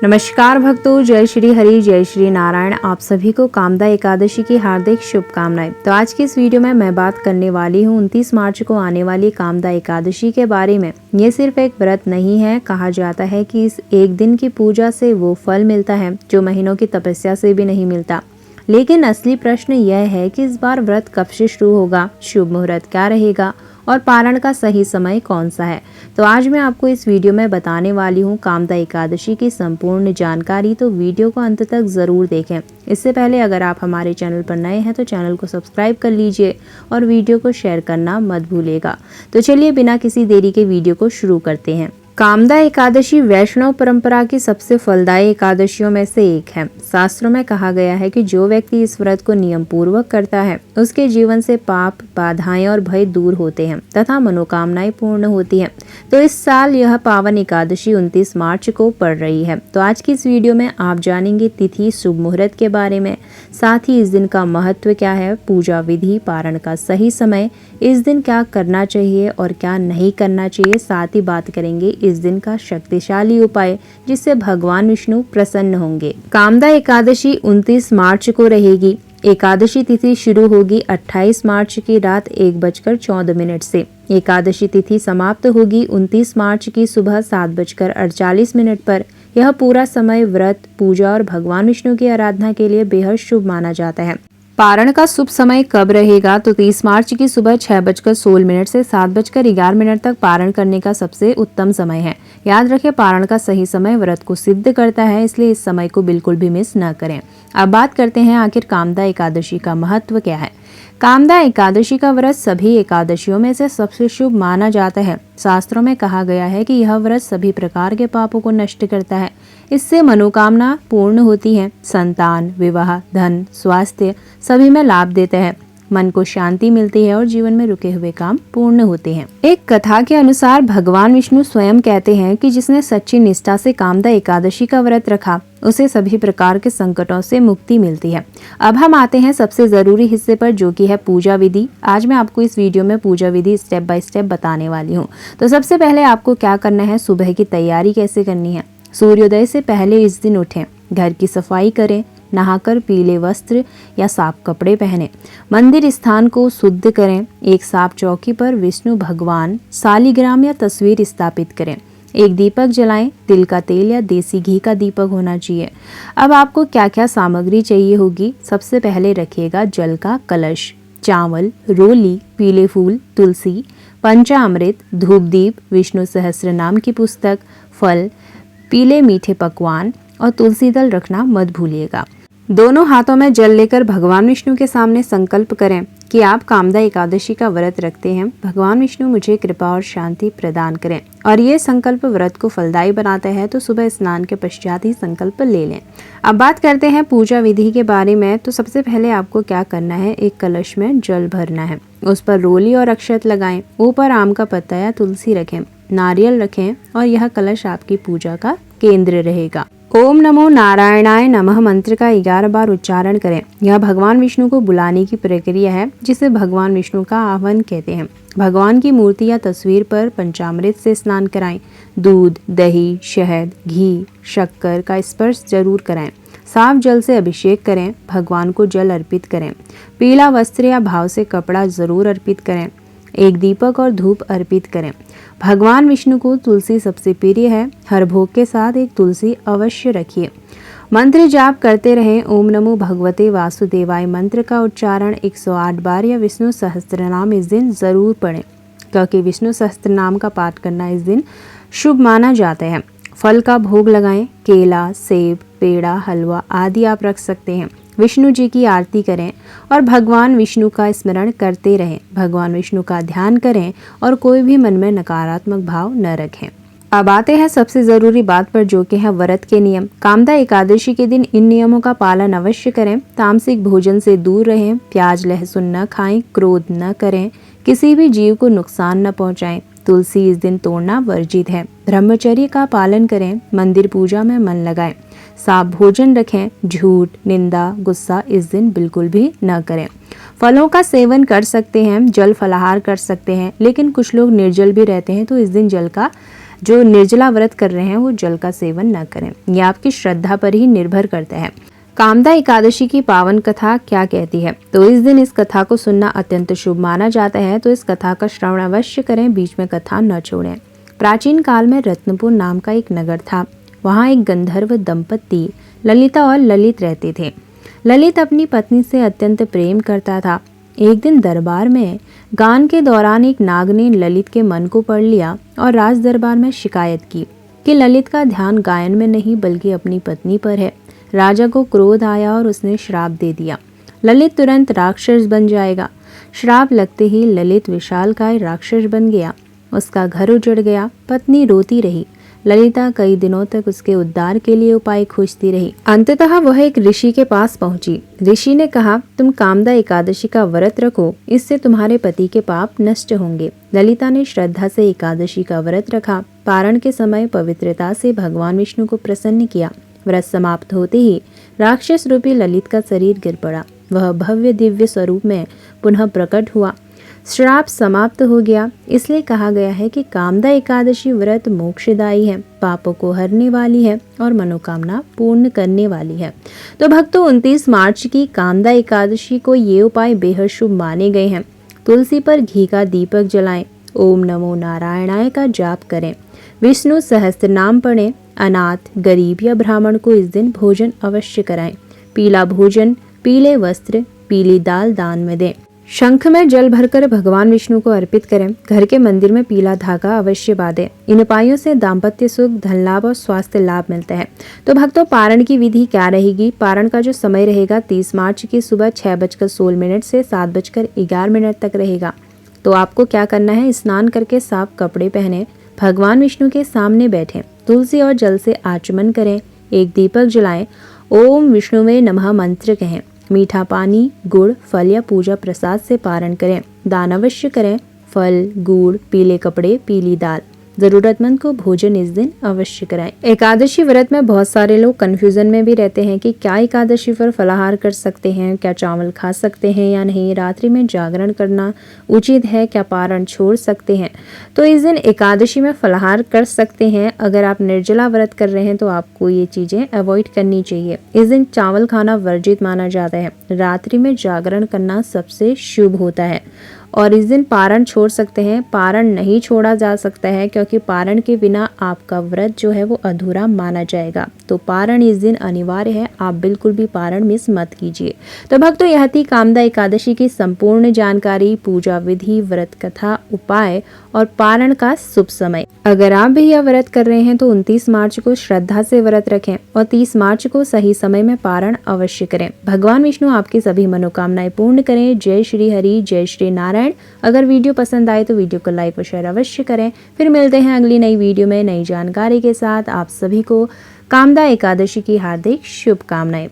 नमस्कार भक्तों, जय श्री हरि, जय श्री नारायण। आप सभी को कामदा एकादशी की हार्दिक शुभकामनाएं। तो आज की इस वीडियो में मैं बात करने वाली हूँ 29 मार्च को आने वाली कामदा एकादशी के बारे में। ये सिर्फ एक व्रत नहीं है। कहा जाता है कि इस एक दिन की पूजा से वो फल मिलता है जो महीनों की तपस्या से भी नहीं मिलता। लेकिन असली प्रश्न यह है कि इस बार व्रत कब से शुरू होगा, शुभ मुहूर्त क्या रहेगा और पारण का सही समय कौन सा है। तो आज मैं आपको इस वीडियो में बताने वाली हूँ कामदा एकादशी की संपूर्ण जानकारी। तो वीडियो को अंत तक जरूर देखें। इससे पहले अगर आप हमारे चैनल पर नए हैं तो चैनल को सब्सक्राइब कर लीजिए और वीडियो को शेयर करना मत भूलिएगा। तो चलिए बिना किसी देरी के वीडियो को शुरू करते हैं। कामदा एकादशी वैष्णव परंपरा की सबसे फलदायी एकादशियों में से एक है। शास्त्रों में कहा गया है कि जो व्यक्ति इस व्रत को नियम पूर्वक करता है उसके जीवन से पाप, बाधाएं और भय दूर होते हैं तथा मनोकामनाएं पूर्ण होती हैं। तो इस साल यह पावन एकादशी 29 मार्च को पड़ रही है। तो आज की इस वीडियो में आप जानेंगे तिथि, शुभ मुहूर्त के बारे में, साथ ही इस दिन का महत्व क्या है, पूजा विधि, पारण का सही समय, इस दिन क्या करना चाहिए और क्या नहीं करना चाहिए। साथ ही बात करेंगे इस दिन का शक्तिशाली उपाय जिससे भगवान विष्णु प्रसन्न होंगे। कामदा एकादशी 29 मार्च को रहेगी। एकादशी तिथि शुरू होगी 28 मार्च की रात 1:14 से। एकादशी तिथि समाप्त होगी 29 मार्च की सुबह 7:48 पर। यह पूरा समय व्रत, पूजा और भगवान विष्णु की आराधना के लिए बेहद शुभ माना जाता है। पारण का शुभ समय कब रहेगा तो 30 मार्च की सुबह 6:16 से 7:11 तक पारण करने का सबसे उत्तम समय है। याद रखें, पारण का सही समय व्रत को सिद्ध करता है, इसलिए इस समय को बिल्कुल भी मिस न करें। अब बात करते हैं आखिर कामदा एकादशी का महत्व क्या है। कामदा एकादशी का व्रत सभी एकादशियों में से सबसे शुभ माना जाता है। शास्त्रों में कहा गया है कि यह व्रत सभी प्रकार के पापों को नष्ट करता है। इससे मनोकामना पूर्ण होती है। संतान, विवाह, धन, स्वास्थ्य सभी में लाभ देते हैं। मन को शांति मिलती है और जीवन में रुके हुए काम पूर्ण होते हैं। एक कथा के अनुसार भगवान विष्णु स्वयं कहते हैं कि जिसने सच्ची निष्ठा से कामदा एकादशी का व्रत रखा उसे सभी प्रकार के संकटों से मुक्ति मिलती है। अब हम आते हैं सबसे जरूरी हिस्से पर, जो कि है पूजा विधि। आज मैं आपको इस वीडियो में पूजा विधि स्टेप बाय स्टेप बताने वाली हूँ। तो सबसे पहले आपको क्या करना है, सुबह की तैयारी कैसे करनी है। सूर्योदय से पहले इस दिन उठें, घर की सफाई करें, नहाकर पीले वस्त्र या साफ कपड़े पहने, मंदिर स्थान को शुद्ध करें, एक साफ चौकी पर विष्णु भगवान, शालिग्राम या तस्वीर स्थापित करें, एक दीपक जलाएं, तिल का तेल या देसी घी का दीपक होना चाहिए। अब आपको क्या क्या सामग्री चाहिए होगी। सबसे पहले रखिएगा जल का कलश, चावल, रोली, पीले फूल, तुलसी, पंचामृत, धूप दीप, विष्णु सहस्त्र नाम की पुस्तक, फल, पीले मीठे पकवान और तुलसी दल रखना मत भूलिएगा। दोनों हाथों में जल लेकर भगवान विष्णु के सामने संकल्प करें कि आप कामदा एकादशी का व्रत रखते हैं। भगवान विष्णु मुझे कृपा और शांति प्रदान करें। और ये संकल्प व्रत को फलदायी बनाता है, तो सुबह स्नान के पश्चात ही संकल्प ले लें। अब बात करते हैं पूजा विधि के बारे में। तो सबसे पहले आपको क्या करना है, एक कलश में जल भरना है, उस पर रोली और अक्षत लगाएं, ऊपर आम का पत्ता या तुलसी रखें, नारियल रखें और यह कलश आपकी पूजा का केंद्र रहेगा। ओम नमो नारायणाय नमः मंत्र का 11 बार उच्चारण करें। यह भगवान विष्णु को बुलाने की प्रक्रिया है जिसे भगवान विष्णु का आह्वान कहते हैं। भगवान की मूर्ति या तस्वीर पर पंचामृत से स्नान कराएं। दूध, दही, शहद, घी, शक्कर का स्पर्श जरूर कराएं। साफ जल से अभिषेक करें। भगवान को जल अर्पित करें। पीला वस्त्र या भाव से कपड़ा जरूर अर्पित करें। एक दीपक और धूप अर्पित करें। भगवान विष्णु को तुलसी सबसे प्रिय है। हर भोग के साथ एक तुलसी अवश्य रखिए। मंत्र जाप करते रहें। ओम नमो भगवते वासुदेवाय मंत्र का उच्चारण 108 बार या विष्णु सहस्त्रनाम इस दिन जरूर पढ़ें, क्योंकि विष्णु सहस्त्रनाम का पाठ करना इस दिन शुभ माना जाता है। फल का भोग लगाएं। केला, सेब, पेड़ा, हलवा आदि आप रख सकते हैं। विष्णु जी की आरती करें और भगवान विष्णु का स्मरण करते रहें। भगवान विष्णु का ध्यान करें और कोई भी मन में नकारात्मक भाव न रखें। अब आते हैं सबसे जरूरी बात पर, जो कि है व्रत के नियम। कामदा एकादशी के दिन इन नियमों का पालन अवश्य करें। तामसिक भोजन से दूर रहें, प्याज लहसुन न खाएं, क्रोध न करें, किसी भी जीव को नुकसान न पहुंचाएं, तुलसी इस दिन तोड़ना वर्जित है, ब्रह्मचर्य का पालन करें, मंदिर पूजा में मन लगाएं, साफ भोजन रखें, झूठ, निंदा, गुस्सा इस दिन बिल्कुल भी न करें। फलों का सेवन कर सकते हैं, जल फलाहार कर सकते हैं, लेकिन कुछ लोग निर्जल भी रहते हैं, तो इस दिन जल का जो निर्जला व्रत कर रहे हैं वो जल का सेवन न करें। यह आपकी श्रद्धा पर ही निर्भर करता है। कामदा एकादशी की पावन कथा क्या कहती है? तो इस दिन इस कथा को सुनना अत्यंत शुभ माना जाता है, तो इस कथा का श्रवण अवश्य करें, बीच में कथा न छोड़ें। प्राचीन काल में रत्नपुर नाम का एक नगर था। वहाँ एक गंधर्व दंपति ललिता और ललित रहते थे। ललित अपनी पत्नी से अत्यंत प्रेम करता था। एक दिन दरबार में गान के दौरान एक नाग ने ललित के मन को पढ़ लिया और राज दरबार में शिकायत की कि ललित का ध्यान गायन में नहीं बल्कि अपनी पत्नी पर है। राजा को क्रोध आया और उसने श्राप दे दिया, ललित तुरंत राक्षस बन जाएगा। श्राप लगते ही ललित विशालकाय राक्षस बन गया। उसका घर उजड़ गया। पत्नी रोती रही। ललिता कई दिनों तक उसके उद्धार के लिए उपाय खोजती रही। अंततः वह एक ऋषि के पास पहुंची। ऋषि ने कहा, तुम कामदा एकादशी का व्रत रखो, इससे तुम्हारे पति के पाप नष्ट होंगे। ललिता ने श्रद्धा से एकादशी का व्रत रखा। पारण के समय पवित्रता से भगवान विष्णु को प्रसन्न किया। व्रत समाप्त होते ही राक्षस रूपी ललित का शरीर गिर पड़ा। वह भव्य दिव्य स्वरूप में पुनः प्रकट हुआ। श्राप समाप्त हो गया। इसलिए कहा गया है कि कामदा एकादशी व्रत मोक्षदायी है, पापों को हरने वाली है और मनोकामना पूर्ण करने वाली है। तो भक्तों, 29 मार्च की कामदा एकादशी को ये उपाय बेहद शुभ माने गए हैं। तुलसी पर घी का दीपक जलाएं, ओम नमो नारायणाय का जाप करें, विष्णु सहस्त्र नाम पढ़ें, अनाथ, गरीब या ब्राह्मण को इस दिन भोजन अवश्य कराएं। पीला भोजन, पीले वस्त्र, पीली दाल दान में दें। शंख में जल भरकर भगवान विष्णु को अर्पित करें। घर के मंदिर में पीला धागा अवश्य बांधें। इन उपायों से दाम्पत्य सुख, धन लाभ और स्वास्थ्य लाभ मिलता है। तो भक्तों, पारण की विधि क्या रहेगी? पारण का जो समय रहेगा 30 मार्च की सुबह 6:16 से 7:11 तक रहेगा। तो आपको क्या करना है? स्नान करके साफ कपड़े पहने, भगवान विष्णु के सामने बैठें, तुलसी और जल से आचमन करें, एक दीपक जलाएं, ओम विष्णु में नमः मंत्र कहें, मीठा पानी, गुड़, फल या पूजा प्रसाद से पारण करें। दान अवश्य करें, फल, गुड़, पीले कपड़े, पीली दाल। जरूरतमंद को भोजन इस दिन अवश्य कराएं। एकादशी व्रत में बहुत सारे लोग कंफ्यूजन में भी रहते हैं कि क्या एकादशी पर फलाहार कर सकते हैं, क्या चावल खा सकते हैं या नहीं, रात्रि में जागरण करना उचित है, क्या पारण छोड़ सकते हैं। तो इस दिन एकादशी में फलाहार कर सकते हैं। अगर आप निर्जला व्रत कर रहे हैं तो आपको ये चीजें अवॉइड करनी चाहिए। इस दिन चावल खाना वर्जित माना जाता है। रात्रि में जागरण करना सबसे शुभ होता है और इस दिन पारण छोड़ सकते हैं। पारण नहीं छोड़ा जा सकता है क्योंकि पारण के बिना आपका व्रत जो है वो अधूरा माना जाएगा। तो पारण इस दिन अनिवार्य है। आप बिल्कुल भी पारण मिस मत कीजिए। तो भक्तों, यह थी कामदा एकादशी की संपूर्ण जानकारी, पूजा विधि, व्रत कथा, उपाय और पारण का शुभ समय। अगर आप भी यह व्रत कर रहे हैं तो 29 मार्च को श्रद्धा से व्रत रखें और 30 मार्च को सही समय में पारण अवश्य करें। भगवान विष्णु आपकी सभी मनोकामनाएं पूर्ण करें। जय श्री हरि, जय श्री नारायण। अगर वीडियो पसंद आए तो वीडियो को लाइक और शेयर अवश्य करें। फिर मिलते हैं अगली नई वीडियो में नई जानकारी के साथ। आप सभी को कामदा एकादशी की हार्दिक शुभकामनाएं।